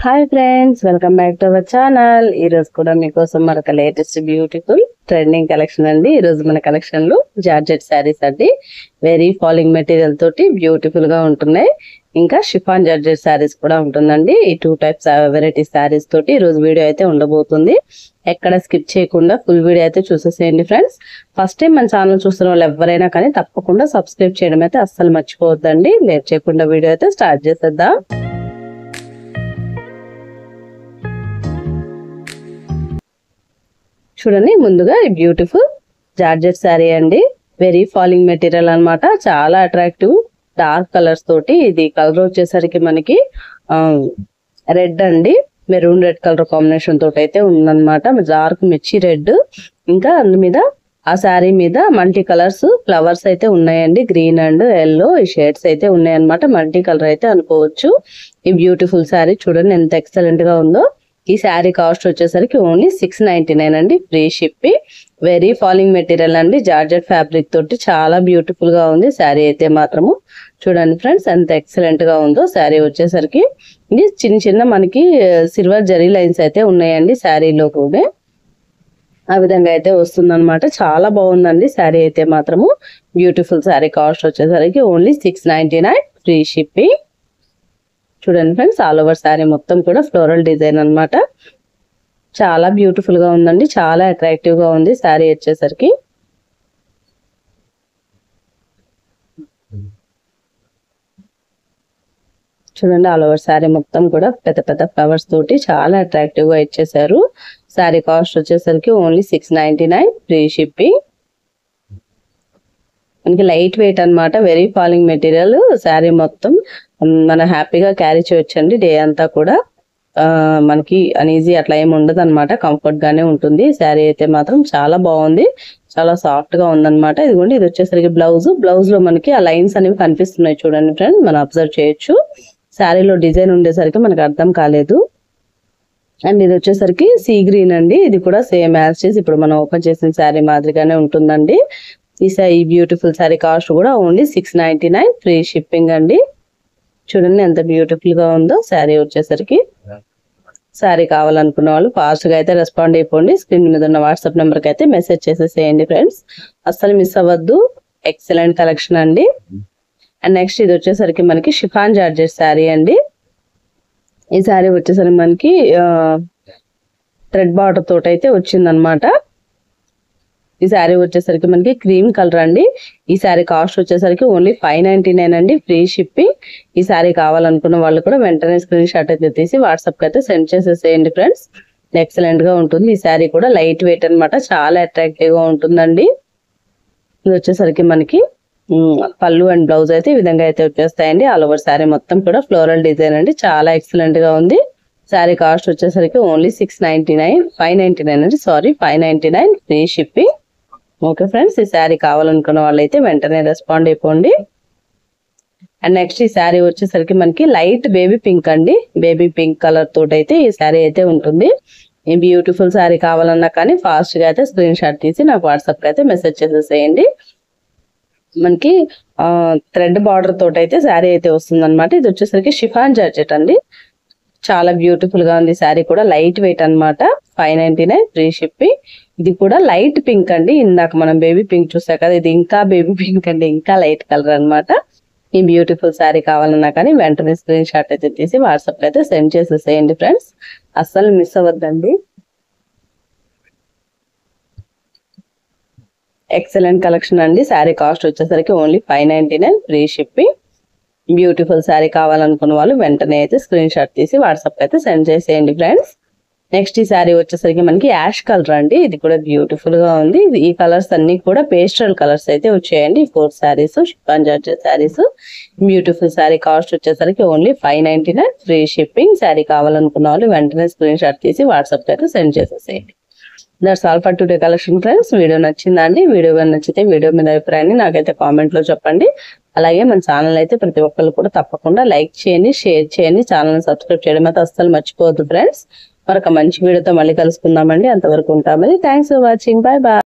Hi friends, welcome back to our channel. ఈ రోజు కూడా మీకోసం మరొక లేటెస్ట్ బ్యూటిఫుల్ ట్రెండింగ్ కలెక్షన్ అండి. ఈ రోజు మన కలెక్షన్ లో జార్జెట్ శారీస్ అండి. వెరీ ఫాలింగ్ మెటీరియల్ తోటి బ్యూటిఫుల్ గా ఉంటున్నాయి. ఇంకా షిఫాన్ జార్జెట్ శారీస్ కూడా ఉంటుందండి. ఈ 2 టైప్స్ వెరైటీ శారీస్ తోటి ఈ రోజు వీడియో అయితే ఉండబోతుంది. ఎక్కడ స్కిప్ చేయకుండా ఫుల్ వీడియో అయితే చూసేసేయండి ఫ్రెండ్స్. ఫస్ట్ టైం మన ఛానల్ చూస్తున్న వాళ్ళు ఎవరైనా కానీ తప్పకుండా సబ్స్క్రైబ్ చేయడం అయితే అస్సలు మర్చిపోవద్దండి. లేట్ చేయకుండా వీడియో అయితే స్టార్ట్ చేసేద్దాం. చూడండి, ముందుగా ఈ బ్యూటిఫుల్ జార్జెట్ శారీ అండి. వెరీ ఫాలింగ్ మెటీరియల్ అన్నమాట. చాలా అట్రాక్టివ్ డార్క్ కలర్స్ తోటి. ఇది కలర్ వచ్చేసరికి మనకి రెడ్ అండి, మెరూన్ రెడ్ కలర్ కాంబినేషన్ తోటి అయితే ఉందన్నమాట. డార్క్ మిర్చి రెడ్. ఇంకా అందు మీద ఆ శారీ మీద మల్టీ కలర్స్ ఫ్లవర్స్ అయితే ఉన్నాయండి. గ్రీన్ అండ్ ఎల్లో ఈ షేడ్స్ అయితే ఉన్నాయన్నమాట. మల్టీ కలర్ అయితే అనుకోవచ్చు. ఈ బ్యూటిఫుల్ శారీ చూడండి ఎంత ఎక్సలెంట్ గా ఉందో. ఈ శారీ కాస్ట్ వచ్చేసరికి ఓన్లీ 699 అండి, free shipping. Very falling material అండి, జార్జెట్ ఫ్యాబ్రిక్ తోటి చాలా బ్యూటిఫుల్ గా ఉంది శారీ అయితే మాత్రము. చూడండి ఫ్రెండ్స్ ఎంత ఎక్సలెంట్ గా ఉందో. శారీ వచ్చేసరికి ఇది చిన్న చిన్న మనకి సిల్వర్ జరీ లైన్స్ అయితే ఉన్నాయండి శారీలో కూడా. ఆ విధంగా అయితే వస్తుందన్నమాట. చాలా బాగుందండి శారీ అయితే మాత్రము. బ్యూటిఫుల్ శారీ కాస్ట్ వచ్చేసరికి ఓన్లీ 699, ఫ్రీ షిప్పింగ్. చూడండి ఫ్రెండ్స్, ఆల్ ఓవర్ శారీ మొత్తం కూడా ఫ్లోరల్ డిజైన్ అన్నమాట. చాలా బ్యూటిఫుల్ గా ఉందండి, చాలా అట్రాక్టివ్ గా ఉంది శారీ వచ్చేసరికి. చూడండి, ఆల్ ఓవర్ శారీ మొత్తం కూడా పెద్ద పెద్ద ఫ్లవర్స్ తోటి చాలా అట్రాక్టివ్ గా ఇచ్చేసారు. శారీ కాస్ట్ వచ్చేసరికి ఓన్లీ 699, ఫ్రీ షిప్పింగ్. మనకి లైట్ వెయిట్ అన్నమాట. Very falling material. శారీ మొత్తం మనం హ్యాపీగా క్యారీ చేయొచ్చండి. డే అంతా కూడా మనకి అనీజీ అట్లా ఏమి ఉండదు అనమాట. కంఫర్ట్ గానే ఉంటుంది. శారీ అయితే మాత్రం చాలా బాగుంది, చాలా సాఫ్ట్ గా ఉందన్నమాట. ఇదిగోండి, ఇది వచ్చేసరికి బ్లౌజ్ లో మనకి ఆ లైన్స్ అనేవి కనిపిస్తున్నాయి చూడండి ఫ్రెండ్, మనం అబ్జర్వ్ చేయొచ్చు. శారీలో డిజైన్ ఉండేసరికి మనకు అర్థం కాలేదు. అండ్ ఇది వచ్చేసరికి సీ గ్రీన్ అండి. ఇది కూడా సేమ్ యాజ్ చేసి ఇప్పుడు మనం ఓపెన్ చేసిన శారీ మాదిరిగానే ఉంటుందండి. ఈ బ్యూటిఫుల్ శారీ కాస్ట్ కూడా ఓన్లీ 699, ఫ్రీ షిప్పింగ్ అండి. చూడండి ఎంత బ్యూటిఫుల్ గా ఉందో శారీ వచ్చేసరికి. శారీ కావాలనుకున్న వాళ్ళు ఫాస్ట్ గా అయితే రెస్పాండ్ అయిపోండి. స్క్రీన్ మీద ఉన్న వాట్సాప్ నెంబర్ కి అయితే మెసేజ్ చేసేసేయండి ఫ్రెండ్స్. అస్సలు మిస్ అవ్వద్దు. ఎక్సలెంట్ కలెక్షన్ అండి. అండ్ నెక్స్ట్ ఇది వచ్చేసరికి మనకి షిఫాన్ జార్జెట్ శారీ అండి. ఈ శారీ వచ్చేసరికి మనకి థ్రెడ్ బార్డర్ తోటి అయితే వచ్చిందనమాట. ఈ శారీ వచ్చేసరికి మనకి క్రీమ్ కలర్ అండి. ఈ శారీ కాస్ట్ వచ్చేసరికి ఓన్లీ 599 అండి, ఫ్రీ షిప్పింగ్. ఈ శారీ కావాలనుకున్న వాళ్ళు కూడా వెంటనే స్క్రీన్ షాట్ అయితే తీసి వాట్సాప్ కి అయితే సెండ్ చేసేసేయండి ఫ్రెండ్స్. ఎక్సలెంట్ గా ఉంటుంది. ఈ శారీ కూడా లైట్ వెయిట్ అనమాట. చాలా అట్రాక్టివ్ గా ఉంటుందండి. ఇది వచ్చేసరికి మనకి పళ్ళు అండ్ బ్లౌజ్ అయితే ఈ విధంగా అయితే వచ్చేస్తాయండి. ఆల్ ఓవర్ శారీ మొత్తం కూడా ఫ్లోరల్ డిజైన్ అండి. చాలా ఎక్సలెంట్ గా ఉంది. శారీ కాస్ట్ వచ్చేసరికి ఓన్లీ 599 అండి, sorry 599, free shipping. Okay friends, ఈ శారీ కావాలనుకున్న వాళ్ళైతే వెంటనే రెస్పాండ్ అయిపోండి. అండ్ నెక్స్ట్ ఈ శారీ వచ్చేసరికి మనకి లైట్ బేబీ పింక్ అండి. బేబీ పింక్ కలర్ తోటి అయితే ఈ శారీ అయితే ఉంటుంది. ఈ బ్యూటిఫుల్ శారీ కావాలన్నా కానీ ఫాస్ట్ గా అయితే స్క్రీన్ షాట్ తీసి నాకు వాట్సాప్ కి అయితే మెసేజ్ చేసేసేయండి. మనకి థ్రెడ్ బార్డర్ తోటి అయితే శారీ అయితే వస్తుంది అనమాట. ఇది వచ్చేసరికి షిఫాన్ జార్జెట్ అండి. చాలా బ్యూటిఫుల్ గా ఉంది. శారీ కూడా లైట్ వెయిట్ అనమాట. 599, ఫ్రీ షిప్పింగ్. ఇది కూడా లైట్ పింక్ అండి. ఇందాక మనం బేబీ పింక్ చూసా కదా, ఇది ఇంకా బేబీ పింక్ అండి, ఇంకా లైట్ కలర్ అనమాట. ఈ బ్యూటిఫుల్ శారీ కావాలన్నా కానీ వెంటనే స్క్రీన్ షాట్ అయితే తీసి వాట్సాప్ లో అయితే సెండ్ చేసేసేయండి ఫ్రెండ్స్. అస్సలు మిస్ అవ్వద్దండి. ఎక్సలెంట్ కలెక్షన్ అండి. శారీ కాస్ట్ వచ్చేసరికి only 599, free shipping. Beautiful sari కావాలనుకున్న వాళ్ళు వెంటనే అయితే స్క్రీన్ షాట్ తీసి వాట్సాప్ అయితే సెండ్ చేసేయండి ఫ్రెండ్స్. నెక్స్ట్ ఈ శారీ వచ్చేసరికి మనకి యాష్ కలర్ అండి. ఇది కూడా బ్యూటిఫుల్ గా ఉంది. ఈ కలర్స్ అన్ని కూడా పేస్టల్ కలర్స్ అయితే వచ్చాయండి. 4 saris chiffon georgette saris. Beautiful sari cost వచ్చేసరికి ఓన్లీ 599, ఫ్రీ షిప్పింగ్. శారీ కావాలనుకున్న వాళ్ళు వెంటనే స్క్రీన్ షాట్ తీసి వాట్సాప్ అయితే సెండ్ చేసేసేయండి. That's all for today collection friends. Video నచ్చిందండి? వీడియో నచ్చితే వీడియో మీద అభిప్రాయాన్ని నాకైతే కామెంట్ లో చెప్పండి. అలాగే మన ఛానల్ అయితే ప్రతి ఒక్కరు కూడా తప్పకుండా లైక్ చేయండి, షేర్ చేయండి, ఛానల్ సబ్స్క్రైబ్ చేయడం అయితే అస్సలు మర్చిపోవద్దు ఫ్రెండ్స్. మరొక మంచి వీడియోతో మళ్ళీ కలుసుకుందామండి. అంతవరకు ఉంటామని. Thanks for watching. Bye bye.